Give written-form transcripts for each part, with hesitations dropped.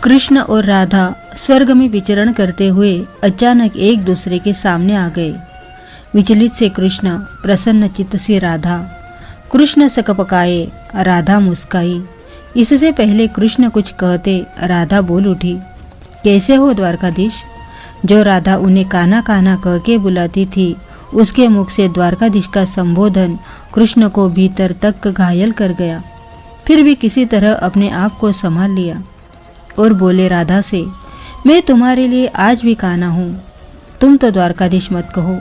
कृष्ण और राधा स्वर्ग में विचरण करते हुए अचानक एक दूसरे के सामने आ गए। विचलित से कृष्ण, प्रसन्न चित्त से राधा। कृष्ण सकपकाए, राधा मुस्काई। इससे पहले कृष्ण कुछ कहते राधा बोल उठी, कैसे हो द्वारकाधीश? जो राधा उन्हें कान्हा कान्हा कह के बुलाती थी, उसके मुख से द्वारकाधीश का संबोधन कृष्ण को भीतर तक घायल कर गया। फिर भी किसी तरह अपने आप को संभाल लिया और बोले राधा से, मैं तुम्हारे लिए आज भी कान्हा हूँ। तुम तो द्वारकाधीश मत कहो,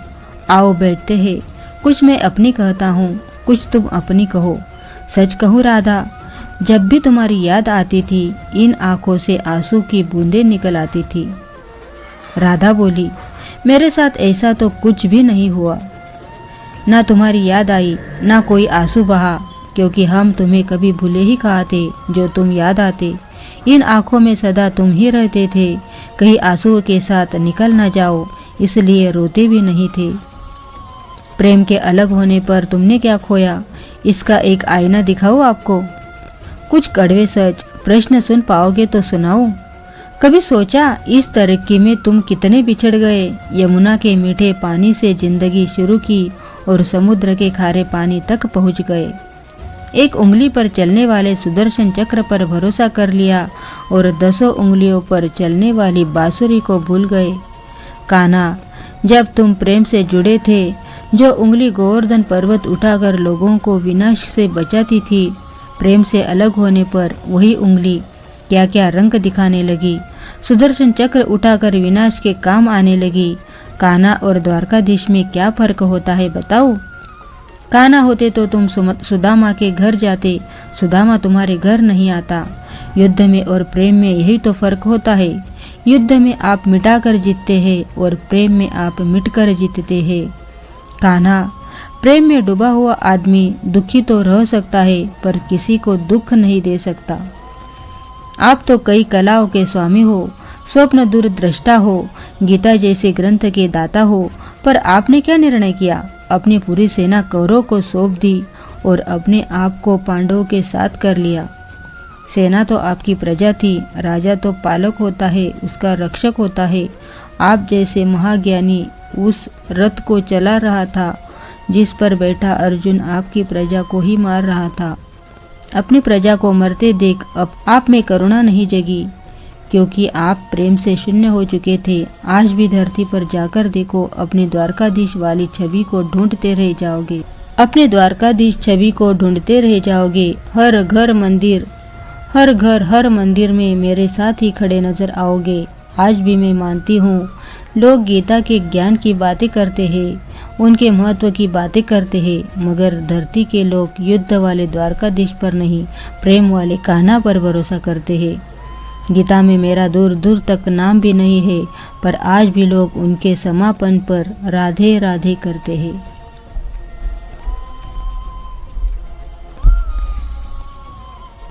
आओ बैठते हैं। कुछ मैं अपनी कहता हूँ, कुछ तुम अपनी कहो। सच कहूँ राधा, जब भी तुम्हारी याद आती थी, इन आंखों से आंसू की बूंदें निकल आती थी। राधा बोली, मेरे साथ ऐसा तो कुछ भी नहीं हुआ। ना तुम्हारी याद आई, ना कोई आंसू बहा, क्योंकि हम तुम्हें कभी भूले ही कहा थे जो तुम याद आते। इन आंखों में सदा तुम ही रहते थे, कहीं आंसुओं के साथ निकल न जाओ, इसलिए रोते भी नहीं थे। प्रेम के अलग होने पर तुमने क्या खोया, इसका एक आईना दिखाओ आपको। कुछ कड़वे सच प्रश्न सुन पाओगे तो सुनाओ। कभी सोचा इस तरक्की में तुम कितने बिछड़ गए? यमुना के मीठे पानी से जिंदगी शुरू की और समुद्र के खारे पानी तक पहुंच गए। एक उंगली पर चलने वाले सुदर्शन चक्र पर भरोसा कर लिया और 10 उंगलियों पर चलने वाली बांसुरी को भूल गए। कान्हा, जब तुम प्रेम से जुड़े थे, जो उंगली गोवर्धन पर्वत उठाकर लोगों को विनाश से बचाती थी, प्रेम से अलग होने पर वही उंगली क्या क्या रंग दिखाने लगी। सुदर्शन चक्र उठाकर विनाश के काम आने लगी। कान्हा और द्वारकाधीश में क्या फर्क होता है बताओ? कान्हा होते तो तुम सुदामा के घर जाते, सुदामा तुम्हारे घर नहीं आता। युद्ध में और प्रेम में यही तो फर्क होता है। युद्ध में आप मिटाकर जीतते हैं और प्रेम में आप मिटकर जीतते हैं। कान्हा, प्रेम में डूबा हुआ आदमी दुखी तो रह सकता है, पर किसी को दुख नहीं दे सकता। आप तो कई कलाओं के स्वामी हो, स्वप्न दूरदृष्टा हो, गीता जैसे ग्रंथ के दाता हो, पर आपने क्या निर्णय किया? अपनी पूरी सेना कौरवों को सौंप दी और अपने आप को पांडवों के साथ कर लिया। सेना तो आपकी प्रजा थी, राजा तो पालक होता है, उसका रक्षक होता है। आप जैसे महाज्ञानी उस रथ को चला रहा था जिस पर बैठा अर्जुन आपकी प्रजा को ही मार रहा था। अपनी प्रजा को मरते देख अब आप में करुणा नहीं जगी, क्योंकि आप प्रेम से शून्य हो चुके थे। आज भी धरती पर जाकर देखो, अपनी द्वारकाधीश वाली छवि को ढूंढते रह जाओगे। अपने द्वारकाधीश छवि को ढूंढते रह जाओगे। हर घर हर मंदिर में मेरे साथ ही खड़े नजर आओगे। आज भी मैं मानती हूँ, लोग गीता के ज्ञान की बातें करते हैं, उनके महत्व की बातें करते हैं, मगर धरती के लोग युद्ध वाले द्वारकाधीश पर नहीं, प्रेम वाले कान्हा पर भरोसा करते हैं। गीता में मेरा दूर दूर तक नाम भी नहीं है, पर आज भी लोग उनके समापन पर राधे राधे करते हैं।